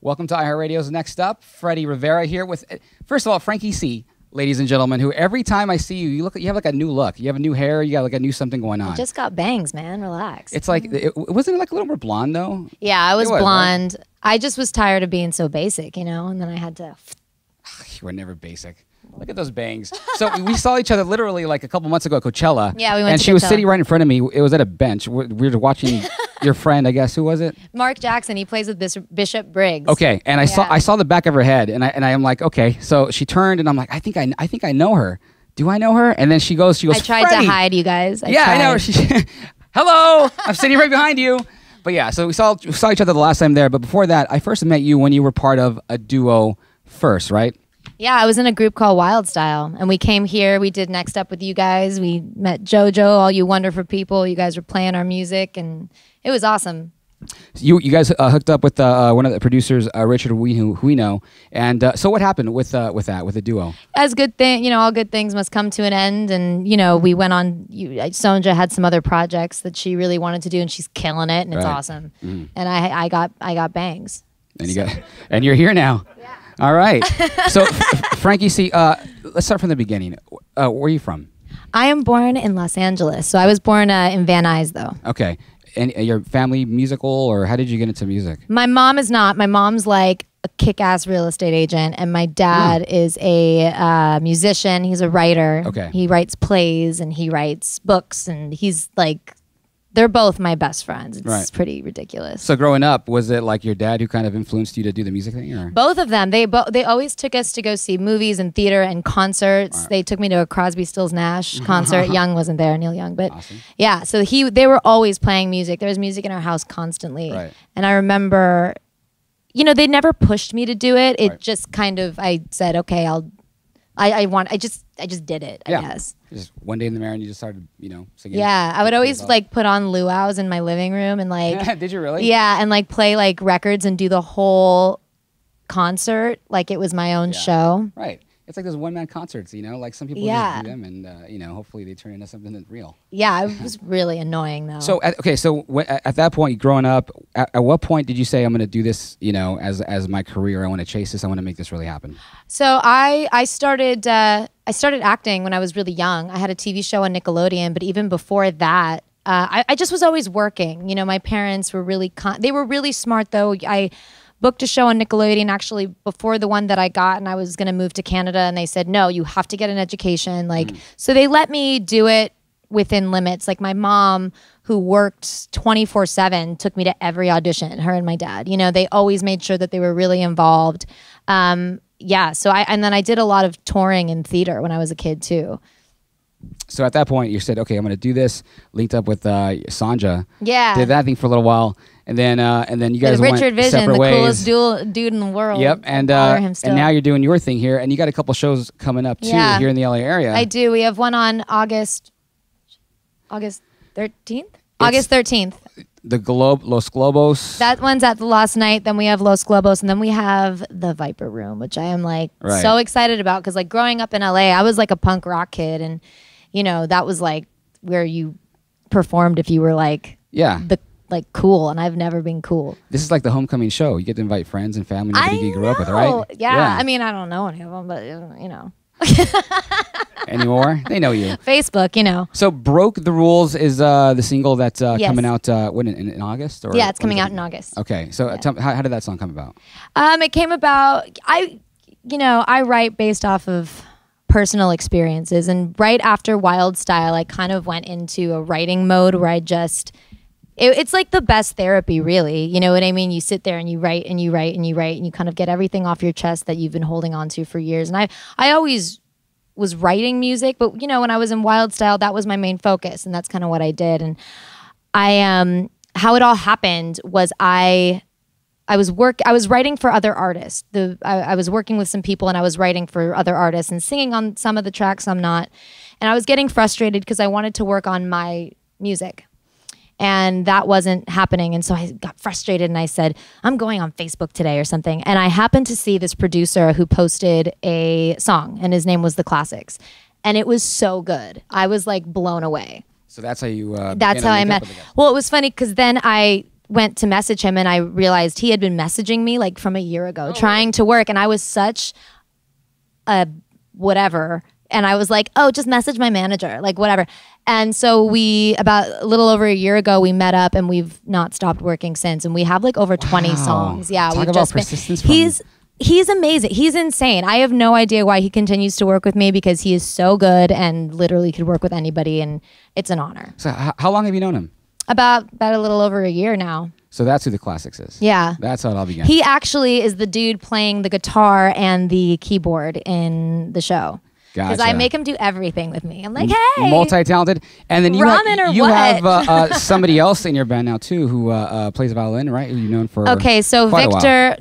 Welcome to iHeartRadio's Next Up. Freddy Rivera here with, first of all, Frankie C, ladies and gentlemen, who every time I see you, you have like a new look. You have a new hair. You got like a new something going on. I just got bangs, man. Relax. It's like, wasn't it like a little more blonde though? Yeah, I was blonde. Right? I just was tired of being so basic, you know, and then I had to. You were never basic. Look at those bangs. So we saw each other literally like a couple months ago at Coachella. Yeah, we went and to she Coachella. was sitting right in front of me. It was at a bench. We were watching your friend, I guess. Who was it? Mark Jackson. He plays with Bishop Briggs. Okay, and I saw the back of her head, and I am like, okay. So she turned, and I'm like, I think I know her. Do I know her? And then she goes, I tried Freddy. to hide you guys. I know. Hello, I'm sitting right behind you. But yeah, so we saw each other the last time there. But before that, I first met you when you were part of a duo first, right? Yeah, I was in a group called Wild Style, and we came here. We did Next Up with you guys. We met JoJo, all you wonderful people. You guys were playing our music, and it was awesome. You guys hooked up with one of the producers, Richard, who we know. And so what happened with the duo? As good thing, all good things must come to an end. And we went on. Sonja had some other projects that she really wanted to do, and she's killing it, and it's awesome. And I got bangs. And you're here now. Yeah. All right. So Frankie C, let's start from the beginning. Where are you from? I am born in Los Angeles. So I was born in Van Nuys, though. Okay. And your family musical, or how did you get into music? My mom is not. My mom's like a kick-ass real estate agent, and my dad is a musician. He's a writer. Okay. He writes plays, and he writes books, and he's like, they're both my best friends. It's pretty ridiculous. So growing up, was it like your dad who kind of influenced you to do the music thing? Or? Both of them. They always took us to go see movies and theater and concerts. Right. They took me to a Crosby, Stills, Nash concert. Young wasn't there, Neil Young. But yeah, so they were always playing music. There was music in our house constantly. Right. And I remember, they never pushed me to do it. It just kind of, I said, okay, I just did it, I guess. Just one day in the mirror and you just started, singing. Yeah, I would always put on luau's in my living room and Did you really? Yeah, and play records and do the whole concert like it was my own show. Right. It's like those one-man concerts, like some people just do them and, hopefully they turn into something that's real. Yeah, it was really annoying though. So, at that point, growing up, at what point did you say, I'm going to do this, as my career, I want to chase this, I want to make this really happen? So I started acting when I was really young. I had a TV show on Nickelodeon, but even before that, I just was always working. My parents were really, they were really smart though. I booked a show on Nickelodeon actually before the one that I got, and I was going to move to Canada, and they said, no, you have to get an education. So they let me do it within limits. Like my mom, who worked 24/7, took me to every audition, her and my dad. They always made sure that they were really involved. So and then I did a lot of touring in theater when I was a kid too. So at that point, you said, okay, I'm going to do this, linked up with Sonja. Yeah. Did that thing for a little while. And then you guys went Richard Vision, separate the ways. coolest dude in the world. Yep, and now you're doing your thing here, and you got a couple shows coming up too here in the LA area. I do. We have one on August 13th. August 13th. The Los Globos. That one's at the Last Night. Then we have Los Globos, and then we have the Viper Room, which I am so excited about because growing up in LA, I was a punk rock kid, and that was where you performed if you were cool, and I've never been cool. This is like the homecoming show. You get to invite friends and family you grew up with, right? Yeah. I mean, I don't know any of them, but Anymore? They know you. Facebook, So Broke the Rules is the single that's coming out in August? Or yeah, it's coming out in August. Okay. So tell me, how did that song come about? It came about, I write based off of personal experiences, and right after Wild Style, I kind of went into a writing mode where I just... It's like the best therapy, really. You know what I mean? You sit there and you write and you write and you write and you kind of get everything off your chest that you've been holding on to for years. And I always was writing music, but when I was in Wild Style, that was my main focus, and that's kind of what I did. And how it all happened was I was writing for other artists. I was working with some people, and I was writing for other artists and singing on some of the tracks, some not. And I was getting frustrated because I wanted to work on my music. And that wasn't happening. And so I got frustrated and I said, I'm going on Facebook today or something. And I happened to see this producer who posted a song, and his name was The Classics. And it was so good. I was blown away. So that's how you... that's how I met. Well, it was funny because then went to message him and I realized he had been messaging me like from a year ago, trying to work. And I was such a whatever. And I was like, oh, just message my manager, like whatever. And so about a little over a year ago, we met up and we've not stopped working since. And we have like over 20 songs. Yeah. Talk about persistence. He's amazing. He's insane. I have no idea why he continues to work with me because he is so good and literally could work with anybody. And it's an honor. So how long have you known him? About a little over a year now. So that's who the Classics is. Yeah. That's how it all began. He actually is the dude playing the guitar and the keyboard in the show. Because Gotcha. I make him do everything with me. I'm like, hey. Multi-talented. And then you Ramen have somebody else in your band now too who plays violin, right? Who you've known for Okay, so Victor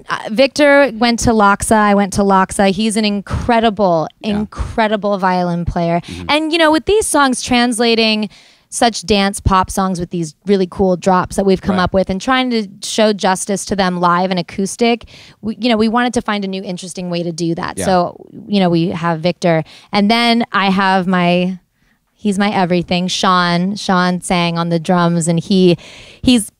went to Loxa. I went to Loxa. He's an incredible violin player. And, with these songs translating such dance pop songs with these really cool drops that we've come up with and trying to show justice to them live and acoustic, we wanted to find a new interesting way to do that. Yeah. So, we have Victor. And then I have he's my everything, Sean. Sean sang on the drums and he's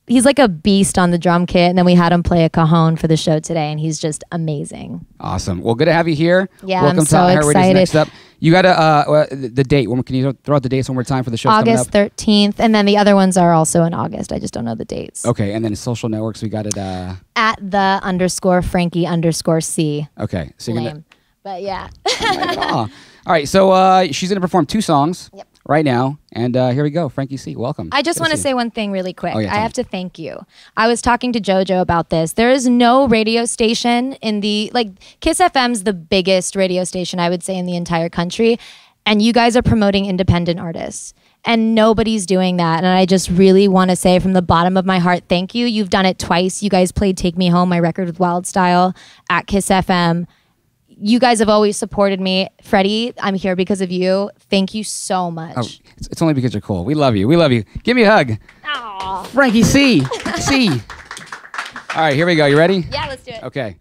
like a beast on the drum kit. And then we had him play a cajon for the show today and he's just amazing. Awesome. Well, good to have you here. Yeah, Welcome I'm so to excited. Next up. You got the date. Can you throw out the dates one more time for the show? August 13th. And then the other ones are also in August. I just don't know the dates. Okay. And then social networks, we got it. At the _Frankie_C. Okay. So you're Lame. But yeah. All right. So she's going to perform 2 songs. Yep. Right now, and here we go. Frankie C, welcome. I just want to say one thing really quick. I have to thank you. I was talking to JoJo about this. There is no radio station in KIIS FM's the biggest radio station, I would say, in the entire country, and you guys are promoting independent artists, and nobody's doing that, and I just really want to say from the bottom of my heart, thank you. You've done it twice. You guys played Take Me Home, my record with Wild Style, at KIIS FM. You guys have always supported me. Freddie, I'm here because of you. Thank you so much. Oh, it's only because you're cool. We love you. We love you. Give me a hug. Aww. Frankie C. C. All right, here we go. You ready? Yeah, let's do it. Okay.